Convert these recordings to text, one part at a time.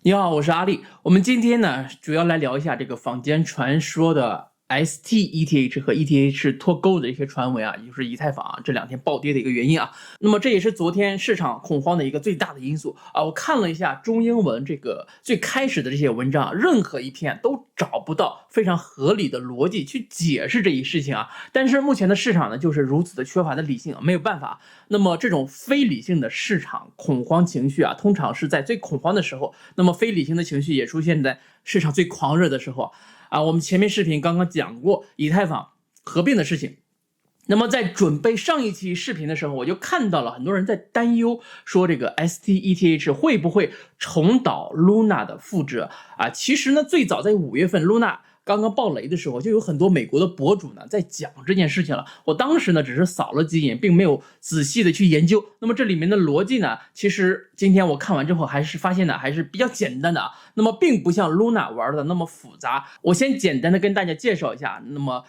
你好，我是阿力。我们今天呢，主要来聊一下这个坊间传说的 ST、ETH 和 ETH 脱钩的一些传闻啊，也就是以太坊这2天暴跌的一个原因啊。那么这也是昨天市场恐慌的一个最大的因素啊。我看了一下中英文这个最开始的这些文章啊，任何一篇都找不到非常合理的逻辑去解释这一事情啊。但是目前的市场呢，就是如此的缺乏的理性啊，没有办法。那么这种非理性的市场恐慌情绪啊，通常是在最恐慌的时候，那么非理性的情绪也出现在市场最狂热的时候啊。我们前面视频刚刚讲过以太坊合并的事情。那么在准备上一期视频的时候，我就看到了很多人在担忧，说这个 ST、ETH 会不会重蹈 Luna 的覆辙啊？其实呢，最早在5月份 Luna刚刚爆雷的时候，就有很多美国的博主呢在讲这件事情了。我当时呢只是扫了几眼，并没有仔细的去研究。那么这里面的逻辑呢，其实今天我看完之后还是发现的还是比较简单的啊。那么并不像 Luna 玩的那么复杂。我先简单的跟大家介绍一下。那么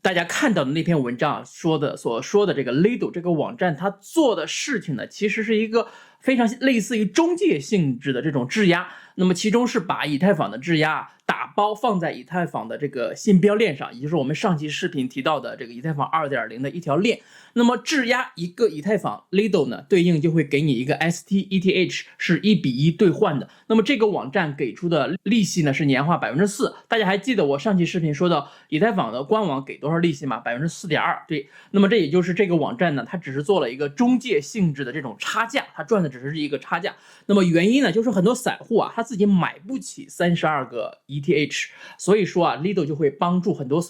大家看到的那篇文章所说的这个 Lido 这个网站，它做的事情呢，其实是一个非常类似于中介性质的这种质押。那么其中是把以太坊的质押打包放在以太坊的这个信标链上，也就是我们上期视频提到的这个以太坊 2.0 的一条链。那么质押一个以太坊 Lido 呢，对应就会给你一个 ST、ETH 是1:1兑换的。那么这个网站给出的利息呢是年化 4%。大家还记得我上期视频说到以太坊的官网给多少利息吗？ 4.2%。对，那么这也就是这个网站呢，它只是做了一个中介性质的这种差价，它赚的只是一个差价。那么原因呢，就是很多散户啊，他自己买不起32个 ETH， 所以说啊 Lido 就会帮助很多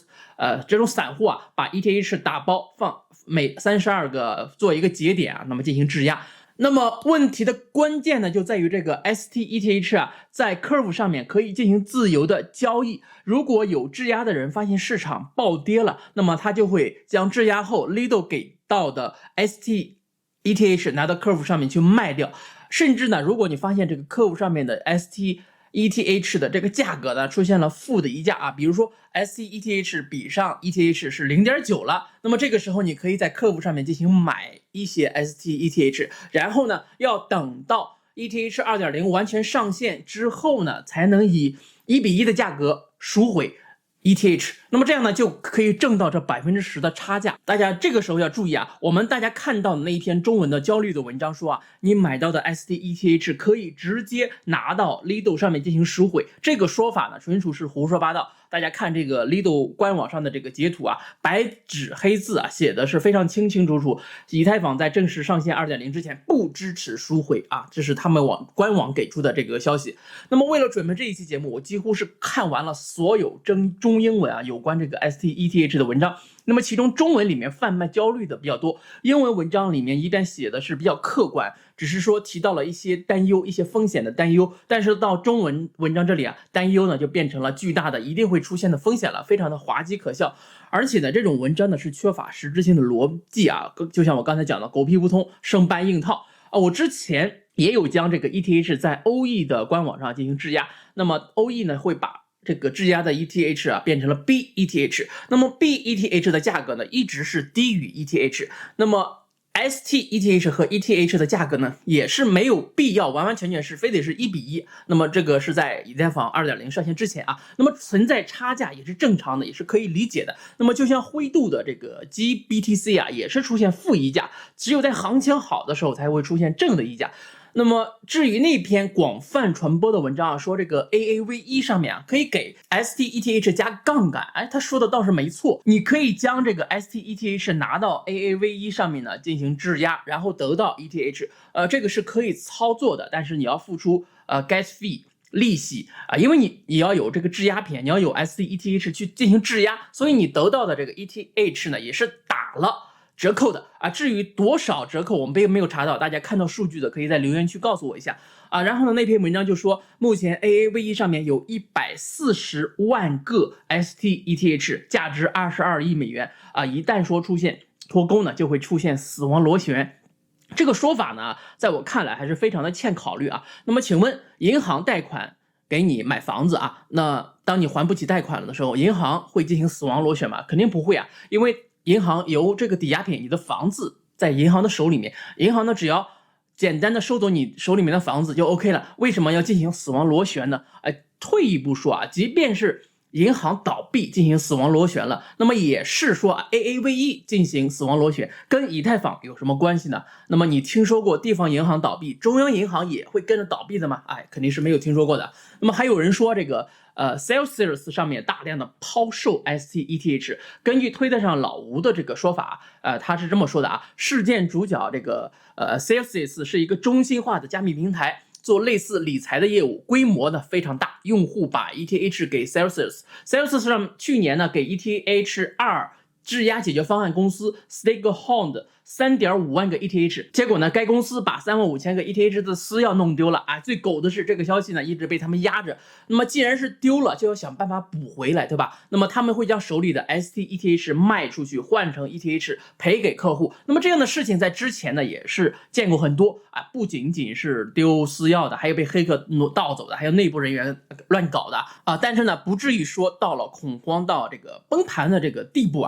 这种散户啊，把 ETH 打包放每32个做一个节点啊，那么进行质押。那么问题的关键呢，就在于这个 ST、ETH 啊，在 Curve 上面可以进行自由的交易。如果有质押的人发现市场暴跌了，那么他就会将质押后 Lido 给到的 ST、ETH 拿到 Curve 上面去卖掉。甚至呢，如果你发现这个Curve上面的 ST、ETH 的这个价格呢出现了负的溢价啊，比如说 ST、ETH 比上 ETH 是 0.9 了，那么这个时候你可以在Curve上面进行买一些 ST、ETH， 然后呢要等到 ETH 2.0 完全上线之后呢，才能以1:1的价格赎回ETH， 那么这样呢就可以挣到这 10% 的差价。大家这个时候要注意啊，大家看到的那一篇中文的焦虑的文章说啊，你买到的 ST、ETH 可以直接拿到 Lido 上面进行赎回，这个说法呢纯属是胡说八道。大家看这个 Lido 官网上的这个截图啊，白纸黑字啊，写的是非常清清楚楚，以太坊在正式上线 2.0 之前不支持赎回啊，这是他们官网给出的这个消息。那么为了准备这一期节目，我几乎是看完了所有中英文啊有关这个 ST、ETH 的文章。那么其中中文里面贩卖焦虑的比较多，英文文章里面依然写的是比较客观，只是说提到了一些担忧，一些风险的担忧。但是到中文文章这里啊，担忧呢就变成了巨大的一定会出现的风险了，非常的滑稽可笑。而且呢，这种文章呢是缺乏实质性的逻辑啊，就像我刚才讲的狗屁不通，生搬硬套啊。我之前也有将这个 ETH 在 OE 的官网上进行质押，那么 OE 呢会把这个质押的 ETH 啊变成了 BETH， 那么 BETH 的价格呢一直是低于 ETH， 那么 ST、ETH 和 ETH 的价格呢也是没有必要完完全全是非得是1:1，那么这个是在以太坊 2.0 上线之前啊，那么存在差价也是正常的，也是可以理解的。那么就像灰度的这个 GBTC 啊，也是出现负溢价，只有在行情好的时候才会出现正的溢价。那么至于那篇广泛传播的文章啊，说这个 AAV1 上面啊可以给 ST、ETH 加杠杆，他说的倒是没错，你可以将这个 ST、ETH 拿到 AAV1 上面呢进行质押，然后得到 ETH，这个是可以操作的，但是你要付出gas fee。利息啊，因为你要有这个质押品，你要有 ST、ETH 去进行质押，所以你得到的这个 ETH 呢也是打了折扣的啊。至于多少折扣我们并没有查到，大家看到数据的可以在留言区告诉我一下啊。然后呢，那篇文章就说目前 AAV1 上面有140万个 ST、ETH， 价值22亿美元啊，一旦说出现脱钩呢，就会出现死亡螺旋。这个说法呢，在我看来还是非常的欠考虑啊。那么请问，银行贷款给你买房子啊，那当你还不起贷款了的时候，银行会进行死亡螺旋吗？肯定不会啊，因为银行由这个抵押品，你的房子在银行的手里面，银行呢只要简单的收走你手里面的房子就 OK 了，为什么要进行死亡螺旋呢？退一步说啊，即便是银行倒闭进行死亡螺旋了，那么也是说 AAVE 进行死亡螺旋，跟以太坊有什么关系呢？那么你听说过地方银行倒闭，中央银行也会跟着倒闭的吗？肯定是没有听说过的。那么还有人说这个Celsius 上面大量的抛售 STETH， 根据推特上老吴的这个说法，他是这么说的啊，事件主角这个Celsius 是一个中心化的加密平台，做类似理财的业务，规模呢非常大，用户把 ETH 给 Celsius 上去年呢给 ETH2质押解决方案公司 Stakehold 3.5万个 ETH， 结果呢该公司把35000个 ETH 的私钥弄丢了最狗的是这个消息呢一直被他们压着，那么既然是丢了就要想办法补回来，对吧？那么他们会将手里的 STETH 卖出去换成 ETH 赔给客户，那么这样的事情在之前呢也是见过很多不仅仅是丢私钥的，还有被黑客盗走的，还有内部人员乱搞的但是呢不至于说到了恐慌到这个崩盘的这个地步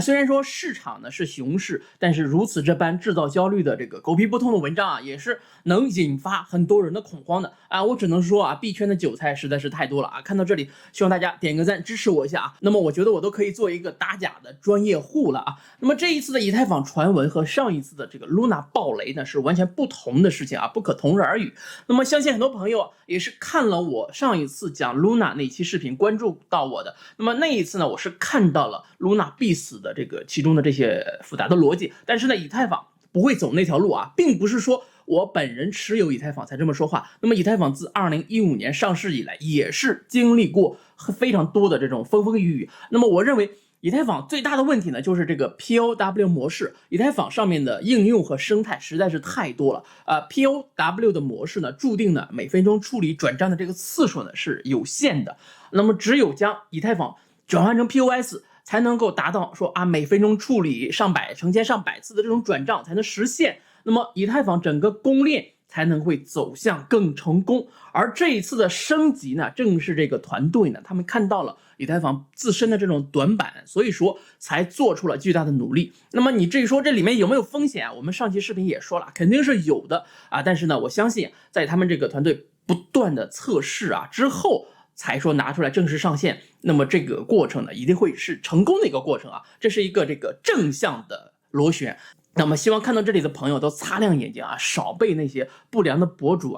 虽然说市场呢是熊市，但是如此这般制造焦虑的这个狗屁不通的文章也是能引发很多人的恐慌的我只能说币圈的韭菜实在是太多了看到这里希望大家点个赞支持我一下那么我觉得我都可以做一个打假的专业户了那么这一次的以太坊传闻和上一次的这个 Luna 爆雷呢是完全不同的事情不可同日而语。那么相信很多朋友也是看了我上一次讲 Luna 那期视频关注到我的，那么那一次呢我是看到了 Luna 必死的这个其中的这些复杂的逻辑，但是呢以太坊不会走那条路并不是说我本人持有以太坊才这么说话。那么以太坊自2015年上市以来也是经历过非常多的这种风风雨雨，那么我认为以太坊最大的问题呢就是这个 POW 模式，以太坊上面的应用和生态实在是太多了POW 的模式呢注定呢每分钟处理转账的这个次数呢是有限的，那么只有将以太坊转换成 POS才能够达到说每分钟处理上百成千上百次的这种转账才能实现，那么以太坊整个公链才能会走向更成功。而这一次的升级呢正是这个团队呢他们看到了以太坊自身的这种短板，所以说才做出了巨大的努力。那么你至于说这里面有没有风险我们上期视频也说了肯定是有的但是呢我相信在他们这个团队不断的测试之后才说拿出来正式上线，那么这个过程呢一定会是成功的一个过程这是一个这个正向的螺旋。那么希望看到这里的朋友都擦亮眼睛少被那些不良的博主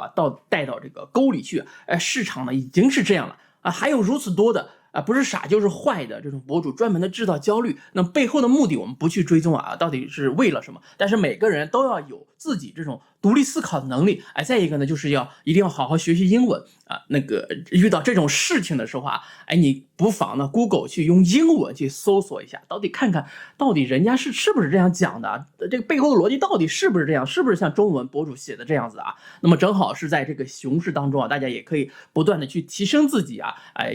带到这个沟里去市场呢已经是这样了还有如此多的不是傻就是坏的这种博主专门的制造焦虑，那背后的目的我们不去追踪到底是为了什么，但是每个人都要有自己这种独立思考的能力再一个呢就是一定要好好学习英文那个遇到这种事情的时候你不妨呢 Google 去用英文去搜索一下，到底看看到底人家是不是这样讲的这个背后的逻辑到底是不是这样，是不是像中文博主写的这样子那么正好是在这个熊市当中大家也可以不断的去提升自己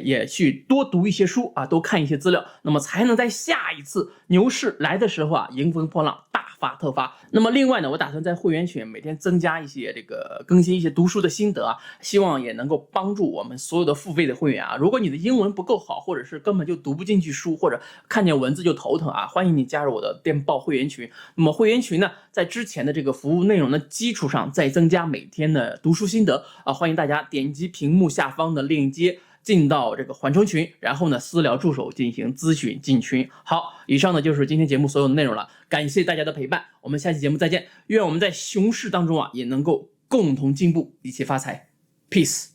也去多读一些书多看一些资料，那么才能在下一次牛市来的时候迎风破浪大发特发。那么另外呢我打算在会员群每天增加一些这个更新一些读书的心得希望也能够帮助我们所有的付费的会员如果你的英文不够好，或者是根本就读不进去书，或者看见文字就头疼欢迎你加入我的电报会员群。那么会员群呢在之前的这个服务内容的基础上再增加每天的读书心得欢迎大家点击屏幕下方的链接进到这个缓冲群，然后呢私聊助手进行咨询进群。好，以上呢就是今天节目所有的内容了，感谢大家的陪伴，我们下期节目再见，愿我们在熊市当中也能够共同进步，一起发财 Peace。